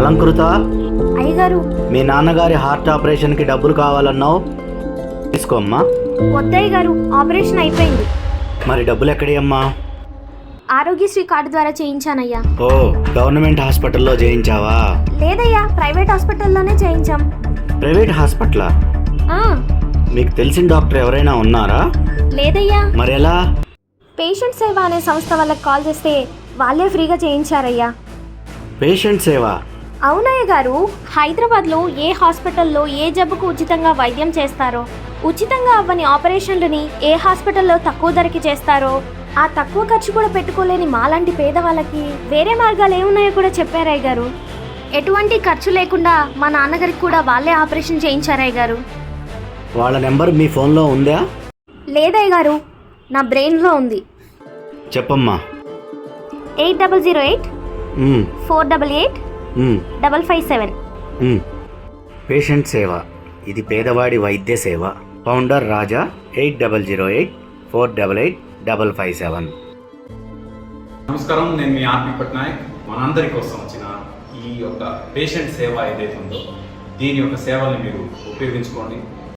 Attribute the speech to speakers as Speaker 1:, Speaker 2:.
Speaker 1: అలంకృత,
Speaker 2: అయ్యగారు
Speaker 1: మీ నాన్నగారి హార్ట్ ఆపరేషన్కి డబ్బులు కావాలన్నావు, తీసుకోమ్మా.
Speaker 2: వద్దయ్య గారు, ఆపరేషన్ అయిపోయింది.
Speaker 1: మరి డబ్బులు ఎక్కడి అమ్మా?
Speaker 2: ఆరోగ్యశ్రీ కార్డు ద్వారా చేయించానయ్యా.
Speaker 1: ఓ, గవర్నమెంట్ హాస్పిటల్లో చేయించావా?
Speaker 2: లేదయ్యా, ప్రైవేట్ హాస్పిటల్లోనే చేయించాం.
Speaker 1: ప్రైవేట్ హాస్పిటలా?
Speaker 2: ఆ,
Speaker 1: మీకు తెలిసిన డాక్టర్ ఎవరైనా ఉన్నారా?
Speaker 2: లేదయ్యా.
Speaker 1: మరి ఎలా?
Speaker 2: పేషెంట్ సేవ అనే సంస్థ వాళ్ళకి కాల్ చేస్తే వాళ్ళే ఫ్రీగా చేయించారయ్యా.
Speaker 1: పేషెంట్ సేవ?
Speaker 2: అవునయ్య గారు, హైదరాబాద్లో ఏ హాస్పిటల్లో ఏ జబ్బుకు ఉచితంగా వైద్యం చేస్తారో, ఉచితంగా అవ్వని ఆపరేషన్లని ఏ హాస్పిటల్లో తక్కువ ధరకి చేస్తారో, ఆ తక్కువ ఖర్చు కూడా పెట్టుకోలేని మాలాంటి పేదవాళ్ళకి వేరే మార్గాలు ఏమున్నాయో కూడా చెప్పారయ్య గారు. ఎటువంటి ఖర్చు లేకుండా మా నాన్నగారికి కూడా వాళ్ళే ఆపరేషన్ చేయించారయ్య గారు.
Speaker 1: వాళ్ళ నెంబర్ మీ ఫోన్లో ఉందా?
Speaker 2: లేదయ్య గారు, నా బ్రెయిన్లో ఉంది.
Speaker 1: చెప్పమ్మా.
Speaker 2: 8008
Speaker 1: ఉమ్,
Speaker 2: 488
Speaker 1: ఉమ్,
Speaker 2: 557.
Speaker 1: ఉమ్. పేషెంట్ సేవ, ఇది పేదవాడి వైద్య సేవ. ఫౌండర్ రాజా. 8008 488 557.
Speaker 3: నమస్కారం, నేను మీ ఆర్పి పట్నాయక్. మనందరి కోసం వచ్చిన ఈ యొక్క పేషెంట్ సేవ ఏదైతే ఉందో దీని యొక్క సేవల్ని మీరు ఉపయోగించుకోండి.